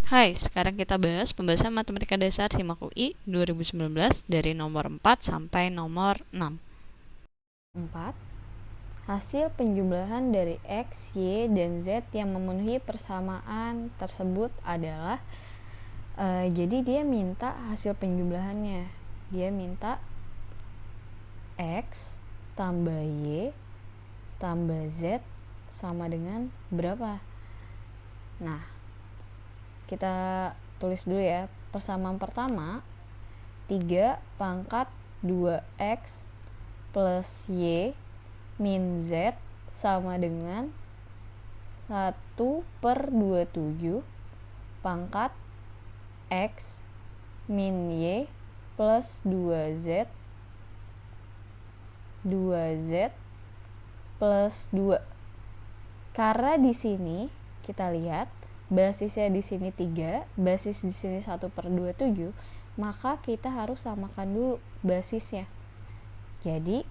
Hai, sekarang kita bahas pembahasan Matematika Dasar SIMAK UI 2019 dari nomor 4 sampai nomor 6. 4. Hasil penjumlahan dari X, Y, dan Z yang memenuhi persamaan tersebut adalah jadi dia minta hasil penjumlahannya. Dia minta X tambah Y tambah Z sama dengan berapa? Nah, kita tulis dulu ya. Persamaan pertama, 3 pangkat 2X plus Y min Z sama dengan 1/27 pangkat X min Y plus 2Z plus 2. Karena di sini kita lihat basisnya di sini 3, basis di sini 1/27, maka kita harus samakan dulu basisnya. Jadi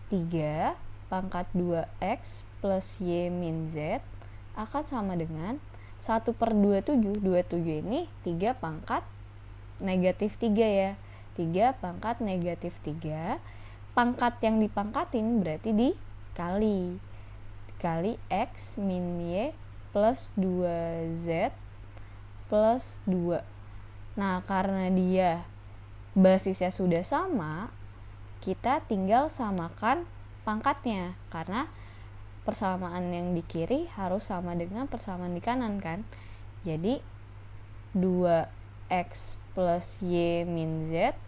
3 pangkat 2X plus Y min Z akan sama dengan 1/27. 27 ini 3 pangkat negatif 3 ya. 3 pangkat negatif 3. Pangkat yang dipangkatin berarti dikali X min Y plus 2Z plus 2. Nah, karena dia basisnya sudah sama, kita tinggal samakan pangkatnya, karena persamaan yang di kiri harus sama dengan persamaan di kanan kan. Jadi 2X plus Y min Z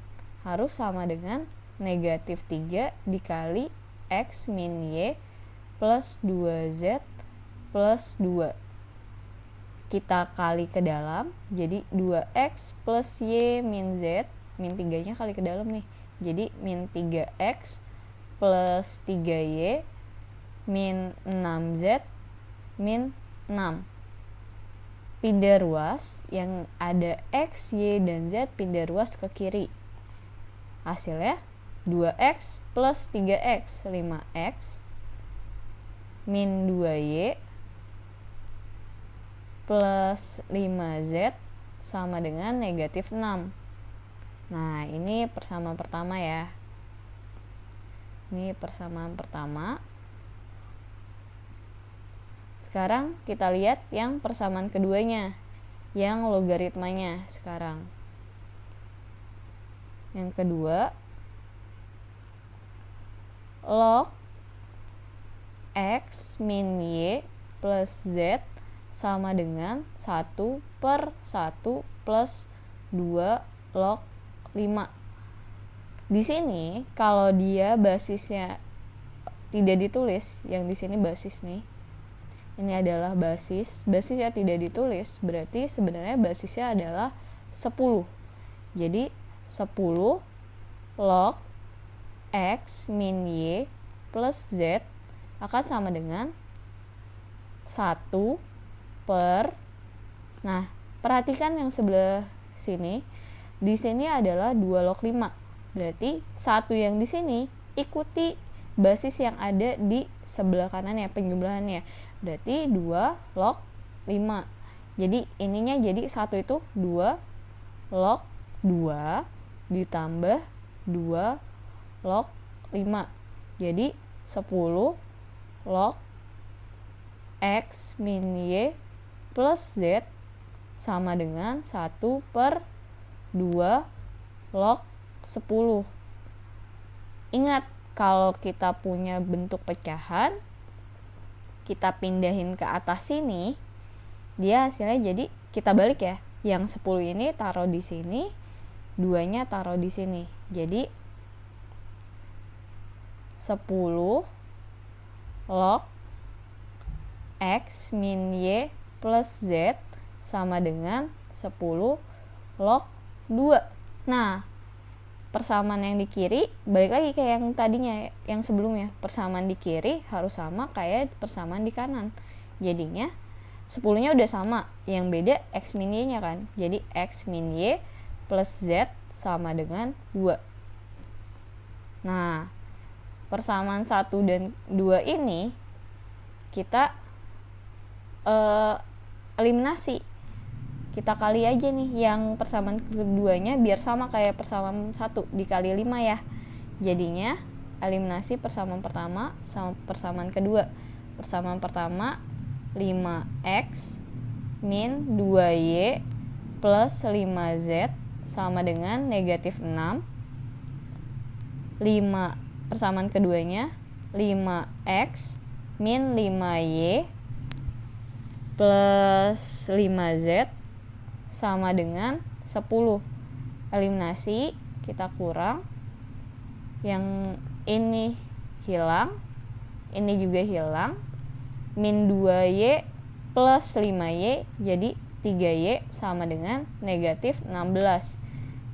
harus sama dengan negatif 3 dikali X min Y plus 2Z plus 2. Kita kali ke dalam, jadi 2X plus Y min Z, min 3 nya kali ke dalam nih, jadi min 3X plus 3Y min 6Z min 6. Pindah ruas, yang ada X, Y, dan Z pindah ruas ke kiri. Hasilnya 2X plus 3X, 5X min 2Y plus 5Z sama dengan negatif 6. Nah, ini persamaan pertama ya. Ini persamaan pertama. Sekarang kita lihat yang persamaan keduanya, yang logaritmanya sekarang. Yang kedua, log X min Y plus Z sama dengan 1/1 plus 2 log 5. Di sini kalau dia basisnya tidak ditulis, yang di sini basis nih. Ini adalah basisnya tidak ditulis, berarti sebenarnya basisnya adalah 10. Jadi 10 log X min Y plus Z akan sama dengan 1 per, nah perhatikan yang sebelah sini, di sini adalah 2 log 5, berarti 1 yang di sini ikuti basis yang ada di sebelah kanan ya, penjumlahannya, berarti 2 log 5. Jadi ininya jadi 1 itu 2 log 2 ditambah 2 log 5. Jadi 10 log X min Y plus Z sama dengan 1/2 log 10. Ingat, kalau kita punya bentuk pecahan, kita pindahin ke atas sini, dia hasilnya jadi kita balik ya. Yang 10 ini taruh di sini, 2-nya taruh di sini. Jadi 10 log X min Y plus Z sama dengan 10 log 2. Nah, persamaan yang di kiri balik lagi kayak yang tadinya, yang sebelumnya, persamaan di kiri harus sama kayak persamaan di kanan. Jadinya 10-nya udah sama, yang beda X min Y-nya kan. Jadi X min Y plus Z sama dengan 2. Nah, persamaan 1 dan 2 ini kita eliminasi. kita kali aja nih yang persamaan keduanya biar sama kayak persamaan 1 dikali 5 ya. Jadinya eliminasi persamaan pertama sama persamaan kedua. Persamaan pertama 5x min 2y plus 5z sama dengan negatif 6. 5 persamaan keduanya 5x min 5y plus 5z sama dengan 10. Eliminasi, kita kurang, yang ini hilang, ini juga hilang, min 2y plus 5y jadi 3y sama dengan negatif 16.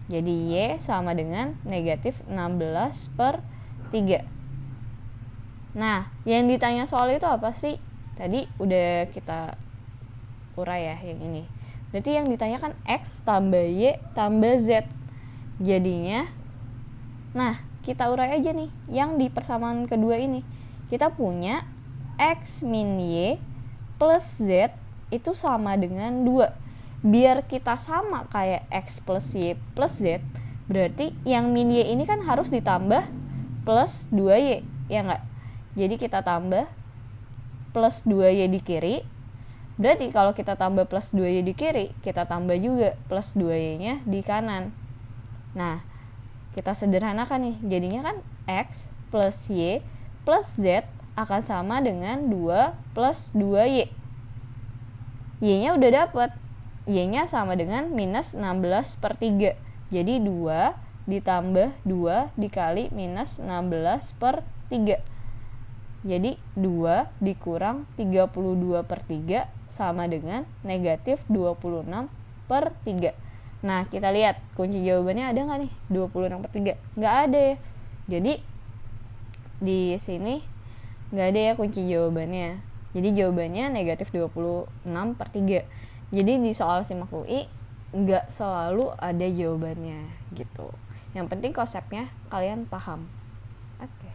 Jadi y sama dengan negatif 16 per 3. Nah, yang ditanya soal itu apa sih? Tadi udah kita urai ya yang ini. Berarti yang ditanyakan x tambah y tambah z. Jadinya, nah kita urai aja nih yang di persamaan kedua ini. Kita punya x min y plus z itu sama dengan 2. Biar kita sama kayak x plus y plus z, berarti yang min y ini kan harus ditambah plus 2y, ya enggak? Jadi kita tambah plus 2y di kiri. Berarti kalau kita tambah plus 2y di kiri, kita tambah juga plus 2y-nya di kanan. Nah, kita sederhanakan nih. Jadinya kan x plus y plus z akan sama dengan 2 plus 2y. Y-nya udah dapet. Y-nya sama dengan minus 16 per 3. Jadi 2 ditambah 2 dikali minus 16 per 3. Jadi 2 dikurang 32 per 3 sama dengan negatif 26 per 3. Nah, kita lihat kunci jawabannya ada nggak nih? 26 per 3. Nggak ada ya. Jadi di sini nggak ada ya kunci jawabannya. Jadi jawabannya negatif 26 per 3. Jadi di soal SIMAK UI nggak selalu ada jawabannya gitu. Yang penting konsepnya kalian paham. Oke.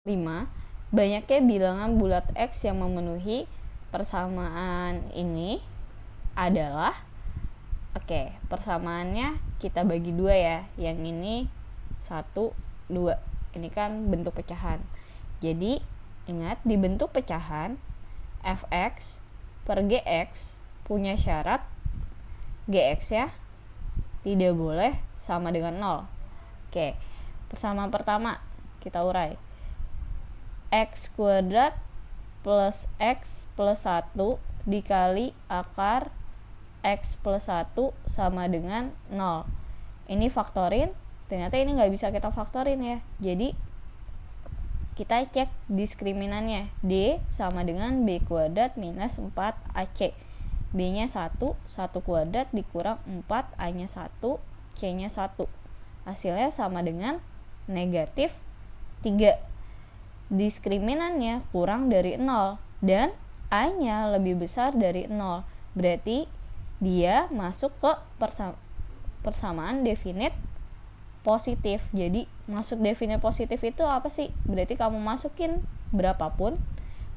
5. Banyaknya bilangan bulat X yang memenuhi persamaan ini adalah, persamaannya kita bagi 2 ya. Yang ini 1, 2. Ini kan bentuk pecahan. Jadi ingat di bentuk pecahan fx per gx punya syarat gx ya tidak boleh sama dengan 0. Oke, persamaan pertama kita urai. X kuadrat plus X plus 1 dikali akar X plus 1 sama dengan 0. Ini faktorin, ternyata ini nggak bisa kita faktorin ya. Jadi kita cek diskriminannya. D sama dengan B kuadrat minus 4AC. B-nya 1, 1 kuadrat dikurang 4, A-nya 1, C-nya 1. Hasilnya sama dengan negatif 3. Diskriminannya kurang dari 0 dan A-nya lebih besar dari 0. Berarti dia masuk ke persamaan definite positif. Jadi maksud definite positif itu apa sih? Berarti kamu masukin berapapun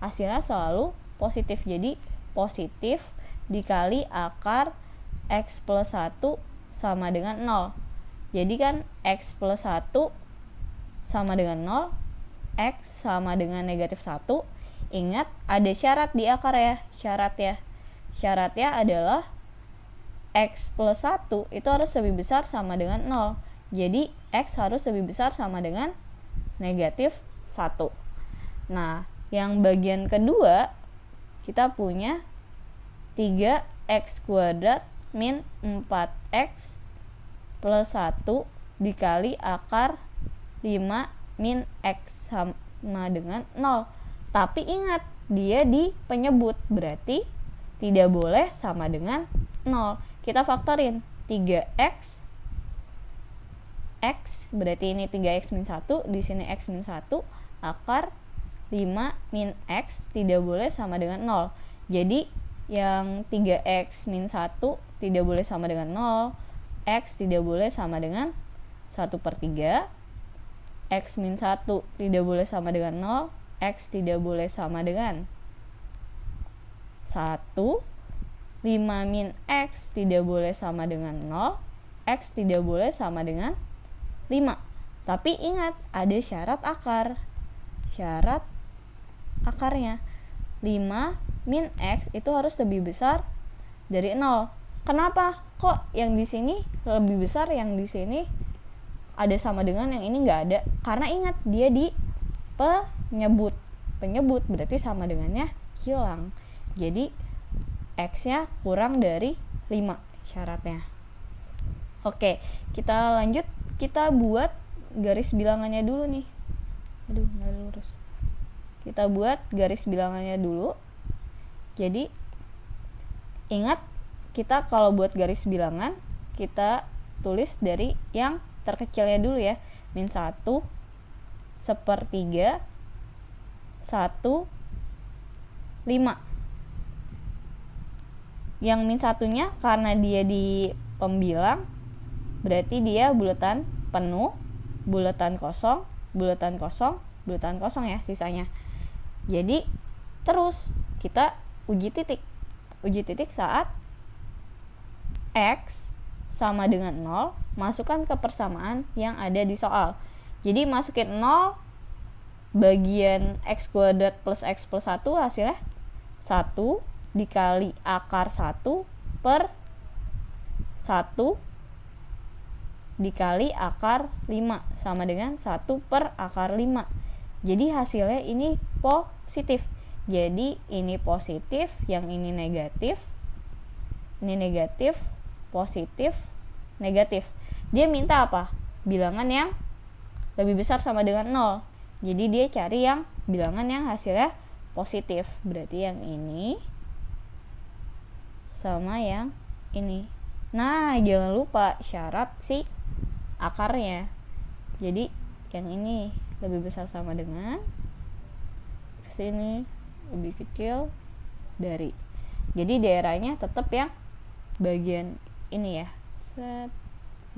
hasilnya selalu positif. Jadi positif dikali akar X plus 1 sama dengan 0. Jadi kan X plus 1 sama dengan 0, X sama dengan negatif 1. Ingat ada syarat di akar ya. Syaratnya adalah X plus 1 itu harus lebih besar sama dengan 0. Jadi X harus lebih besar sama dengan negatif 1. Nah, yang bagian kedua kita punya 3x kuadrat min 4x plus 1 dikali akar 5 min x sama dengan 0. Tapi ingat, dia di penyebut, berarti tidak boleh sama dengan 0. Kita faktorin 3x X berarti ini 3x min 1, di sini x min 1, akar 5 min x tidak boleh sama dengan 0. Jadi yang 3x min 1 tidak boleh sama dengan 0, x tidak boleh sama dengan 1 per 3, x min 1 tidak boleh sama dengan 0, x tidak boleh sama dengan 1, 5 min X tidak boleh sama dengan 0, X tidak boleh sama dengan 5. Tapi ingat, ada syarat akar. Syarat akarnya 5 min X itu harus lebih besar dari 0. Kenapa? Kok yang di sini lebih besar, yang di sini ada sama dengan, yang ini nggak ada? Karena ingat, dia di penyebut. Penyebut berarti sama dengannya hilang. Jadi X-nya kurang dari 5 syaratnya. Oke, kita lanjut. Kita buat garis bilangannya dulu nih. Aduh, nggak lurus. Kita buat garis bilangannya dulu. Jadi ingat, kita kalau buat garis bilangan, kita tulis dari yang terkecilnya dulu ya. Min 1, 1/3, 1, 5. Yang min satunya karena dia di pembilang, berarti dia bulatan penuh, bulatan kosong, bulatan kosong, bulatan kosong ya sisanya. Jadi terus kita uji titik. Uji titik saat X sama dengan 0, masukkan ke persamaan yang ada di soal. Jadi masukin 0 bagian X kuadrat plus X plus 1, hasilnya 1 dikali akar 1 per 1 dikali akar 5 sama dengan 1 per akar 5. Jadi hasilnya ini positif. Jadi ini positif, yang ini negatif. Ini negatif, positif, negatif. Dia minta apa? Bilangan yang lebih besar sama dengan 0. Jadi dia cari yang bilangan yang hasilnya positif. Berarti yang ini sama yang ini. Nah, jangan lupa syarat si akarnya. Jadi yang ini lebih besar sama dengan, kesini lebih kecil dari. Jadi daerahnya tetap yang bagian ini ya. Set.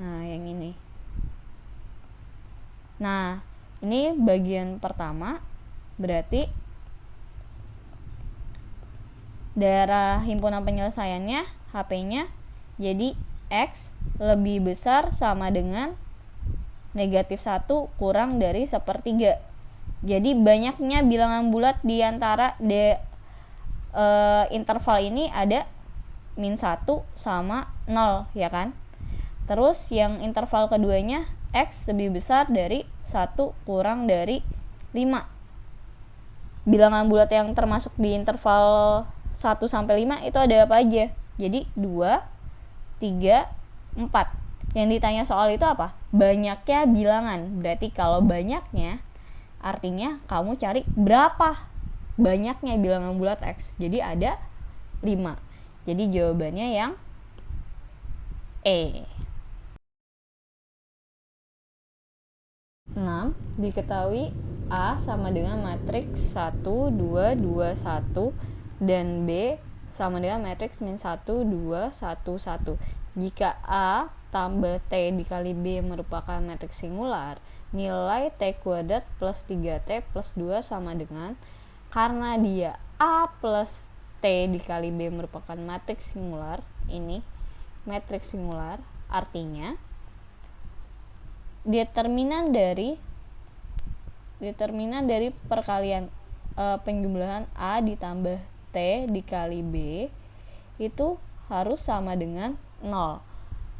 Nah, yang ini. Nah, ini bagian pertama. Berarti daerah himpunan penyelesaiannya, HP-nya, jadi X lebih besar sama dengan negatif 1 kurang dari 1/3. Jadi banyaknya bilangan bulat di antara interval ini ada min 1 sama 0 ya kan. Terus yang interval keduanya X lebih besar dari 1 kurang dari 5. Bilangan bulat yang termasuk di interval 1 sampai 5 itu ada apa aja? Jadi 2, 3, 4. Yang ditanya soal itu apa? Banyaknya bilangan. Berarti kalau banyaknya artinya kamu cari berapa banyaknya bilangan bulat X. Jadi ada 5. Jadi jawabannya yang E. 6. Diketahui A sama dengan matriks 1, 2, 2, 1 dan B sama dengan matriks min 1, 2, 1, 1. Jika A tambah T dikali B merupakan matriks singular, nilai T kuadrat plus 3T plus 2 sama dengan, karena dia A plus T dikali B merupakan matriks singular, ini matriks singular, artinya determinan dari perkalian penjumlahan A ditambah T dikali B itu harus sama dengan 0.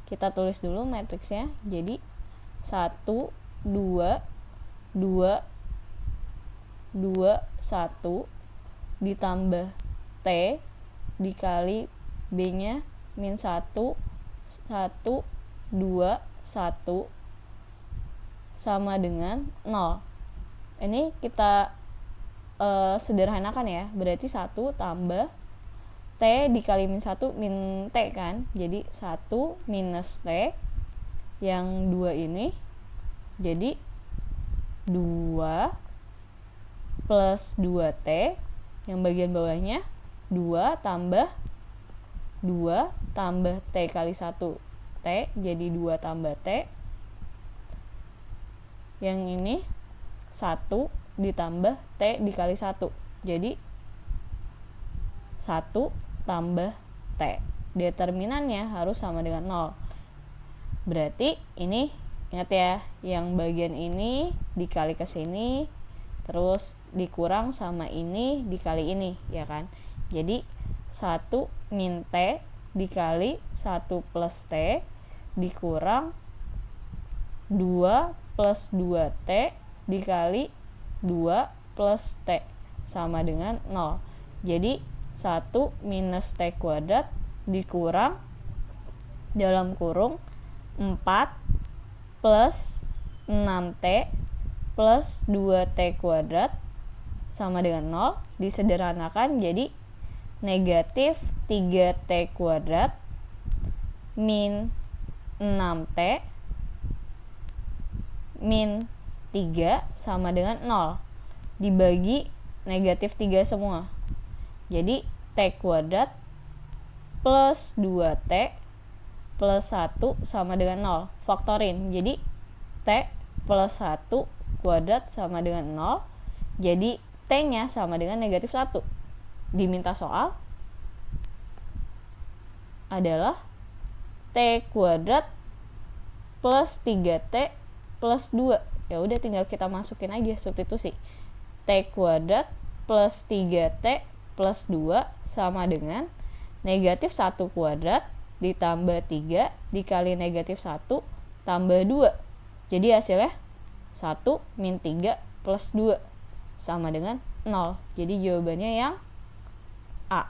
Kita tulis dulu matriksnya. Jadi 1, 2, 2, 2, 1 ditambah T dikali B-nya min 1, 1, 2, 1 sama dengan 0. Ini kita sederhanakan ya. Berarti 1 tambah T dikali min 1 min T kan. Jadi 1 minus T yang 2 ini. Jadi 2 plus 2T yang bagian bawahnya 2 tambah T kali 1 T, jadi 2 tambah T. Yang ini 1 ditambah T dikali 1, jadi 1 1 tambah T. Determinannya harus sama dengan 0. Berarti ini, ingat ya, yang bagian ini dikali ke sini, terus dikurang sama ini dikali ini, ya kan? Jadi 1 min T dikali 1 plus T dikurang 2 plus 2T dikali 2 plus T sama dengan 0. Jadi 1 minus T kuadrat dikurang dalam kurung 4 plus 6T plus 2T kuadrat sama dengan 0. Disederhanakan jadi negatif 3T kuadrat min 6T min 3 sama dengan 0. Dibagi negatif 3 semua. Jadi T kuadrat plus 2T plus 1 sama dengan 0. Faktorin. Jadi T plus 1 kuadrat sama dengan 0. Jadi T-nya sama dengan negatif 1. Diminta soal adalah T kuadrat plus 3T plus 2. Ya udah tinggal kita masukin aja substitusi. T kuadrat plus 3T plus 2 sama dengan negatif 1 kuadrat ditambah 3 dikali negatif 1 tambah 2. Jadi hasilnya 1 min 3 plus 2 sama dengan 0. Jadi jawabannya yang A.